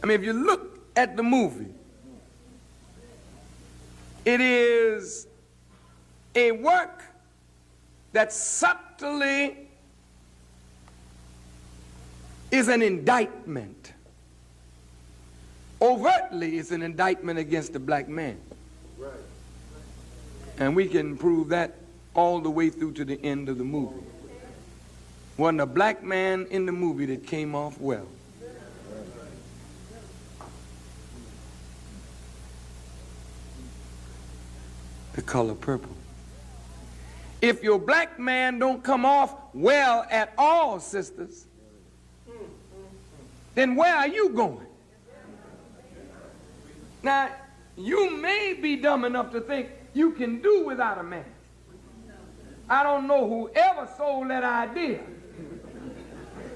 I mean, if you look at the movie, it is a work that subtly is an indictment. Overtly is an indictment against the black man. Right. And we can prove that all the way through to the end of the movie. Wasn't a black man in the movie that came off well. The Color Purple. If your black man don't come off well at all, sisters, then where are you going? Now, you may be dumb enough to think you can do without a man. I don't know whoever sold that idea.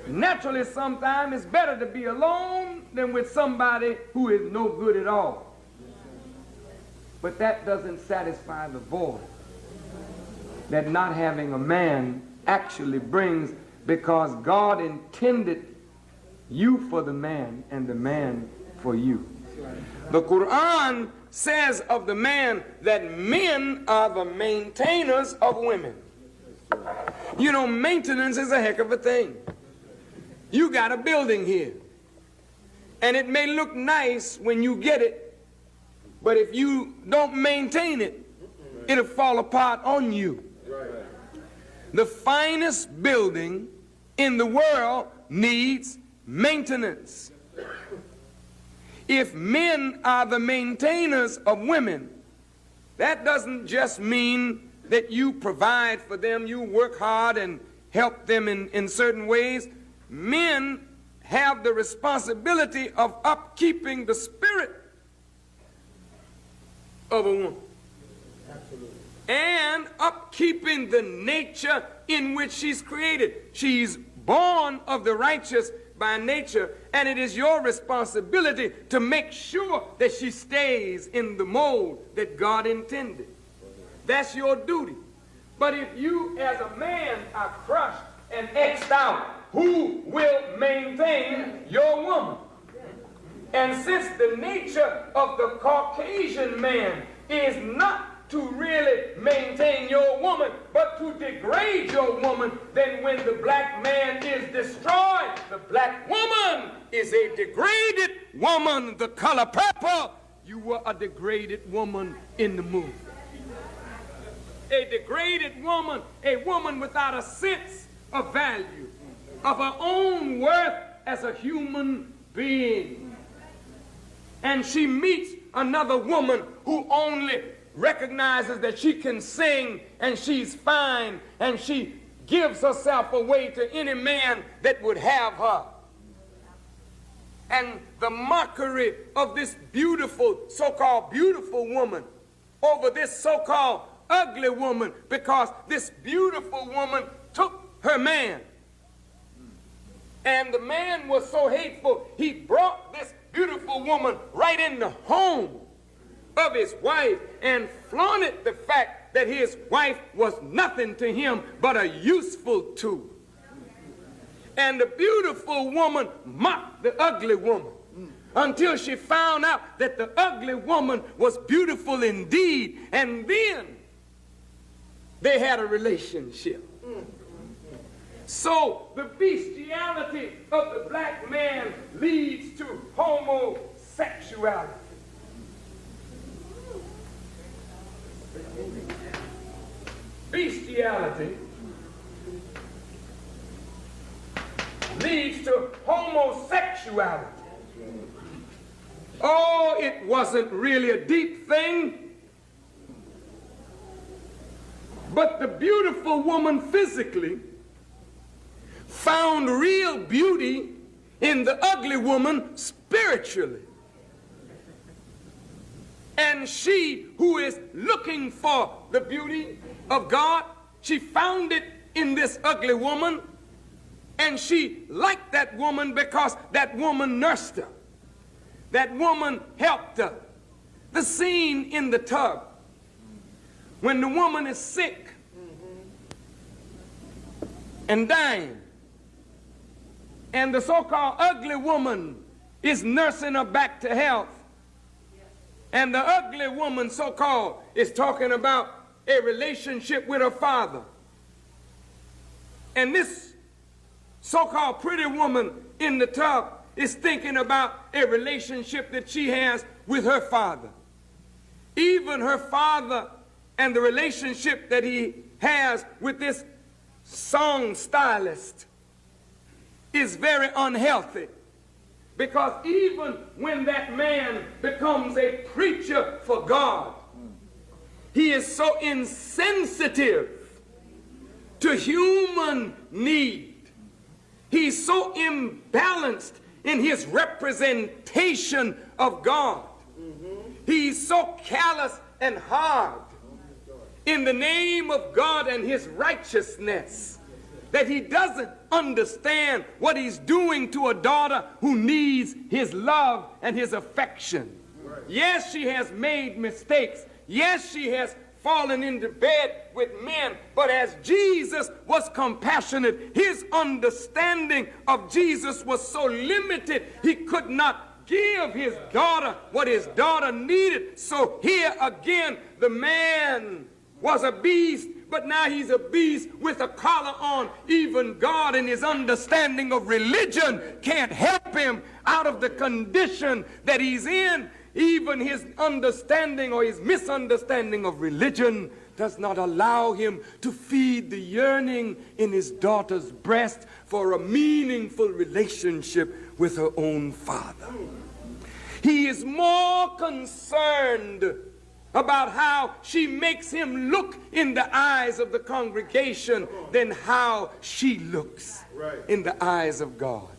Naturally, sometimes it's better to be alone than with somebody who is no good at all. But that doesn't satisfy the void that not having a man actually brings, because God intended you for the man and the man for you. The Quran says of the man that men are the maintainers of women. You know, maintenance is a heck of a thing. You got a building here, and it may look nice when you get it, but if you don't maintain it, it'll fall apart on you. The finest building in the world needs maintenance. If men are the maintainers of women, that doesn't just mean that you provide for them, you work hard and help them in certain ways. Men have the responsibility of upkeeping the spirit of a woman. Absolutely. And upkeeping the nature in which she's created. She's born of the righteous by nature, and it is your responsibility to make sure that she stays in the mold that God intended. That's your duty. But if you as a man are crushed and X'd out, who will maintain your woman? And since the nature of the Caucasian man is not to really maintain your woman, but to degrade your woman, then when the black man is destroyed, the black woman is a degraded woman. The Color Purple, you were a degraded woman in the movie. A degraded woman, a woman without a sense of value, of her own worth as a human being. And she meets another woman who only recognizes that she can sing and she's fine, and she gives herself away to any man that would have her. And the mockery of this beautiful, so-called beautiful woman over this so-called ugly woman, because this beautiful woman took her man. And the man was so hateful, he brought this beautiful woman right in the home of his wife and flaunted the fact that his wife was nothing to him but a useful tool. And the beautiful woman mocked the ugly woman until she found out that the ugly woman was beautiful indeed, and then they had a relationship. So the bestiality of the black man leads to homosexuality. Bestiality leads to homosexuality. Oh, it wasn't really a deep thing, but the beautiful woman physically found real beauty in the ugly woman spiritually. And she who is looking for the beauty of God, she found it in this ugly woman, and she liked that woman because that woman nursed her. That woman helped her. The scene in the tub, when the woman is sick and dying, and the so-called ugly woman is nursing her back to health. And the ugly woman, so-called, is talking about a relationship with her father. And this so-called pretty woman in the tub is thinking about a relationship that she has with her father. Even her father and the relationship that he has with this song stylist is very unhealthy. Because even when that man becomes a preacher for God, he is so insensitive to human need. He's so imbalanced in his representation of God. He's so callous and hard in the name of God and his righteousness that he doesn't understand what he's doing to a daughter who needs his love and his affection. Yes, she has made mistakes. Yes, she has fallen into bed with men. But as Jesus was compassionate, his understanding of Jesus was so limited, he could not give his daughter what his daughter needed. So here again, the man was a beast, but now he's a beast with a collar on. Even God in his understanding of religion can't help him out of the condition that he's in. Even his understanding or his misunderstanding of religion does not allow him to feed the yearning in his daughter's breast for a meaningful relationship with her own father. He is more concerned about how she makes him look in the eyes of the congregation than how she looks in the eyes of God.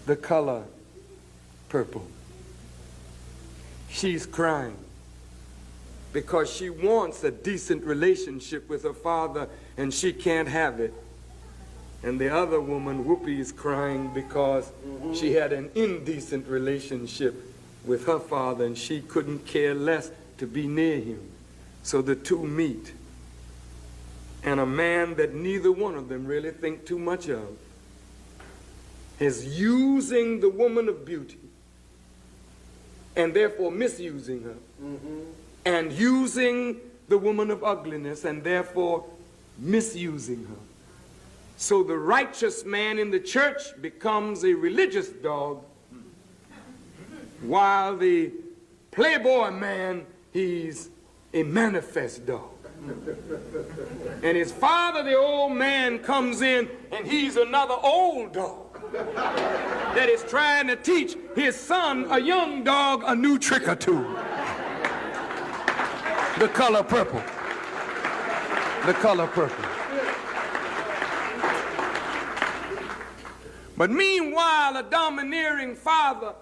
The color purple. She's crying because she wants a decent relationship with her father and she can't have it. And the other woman, Whoopi, is crying because she had an indecent relationship with her father and she couldn't care less to be near him. So the two meet. And a man that neither one of them really think too much of is using the woman of beauty and therefore misusing her, and using the woman of ugliness and therefore misusing her. So the righteous man in the church becomes a religious dog, while the playboy man, he's a manifest dog. And his father, the old man, comes in and he's another old dog that is trying to teach his son, a young dog, a new trick or two. The color purple. The color purple. But meanwhile, a domineering father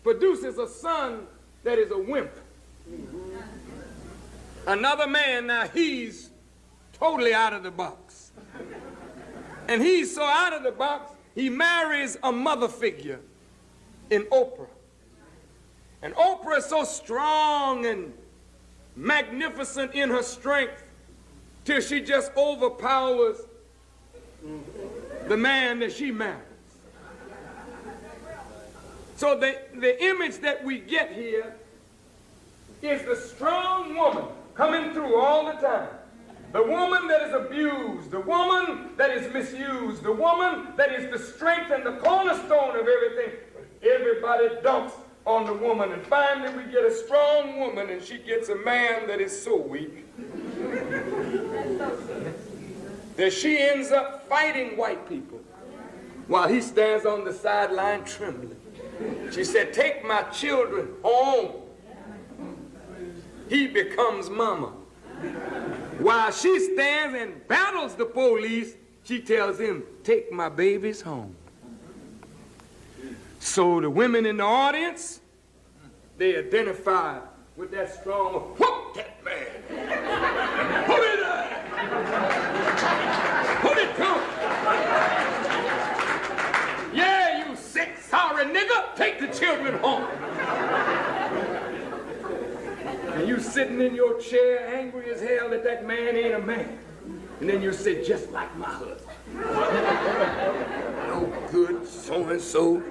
produces a son that is a wimp. Another man, now he's totally out of the box. And he's so out of the box, he marries a mother figure in Oprah. And Oprah is so strong and magnificent in her strength till she just overpowers the man that she marries. So the image that we get here is the strong woman coming through all the time. The woman that is abused, the woman that is misused, the woman that is the strength and the cornerstone of everything. Everybody dumps on the woman, and finally we get a strong woman and she gets a man that is so weak that she ends up fighting white people while he stands on the sideline trembling. She said, "Take my children home." He becomes mama. While she stands and battles the police, she tells him, "Take my babies home." So the women in the audience, they identify with that strong, whoop that man. Put it there. Put it to him. Yeah, you sick, sorry nigga, take the children home. And you sitting in your chair angry as hell that that man ain't a man. And then you say, "Just like my husband." No. good so-and-so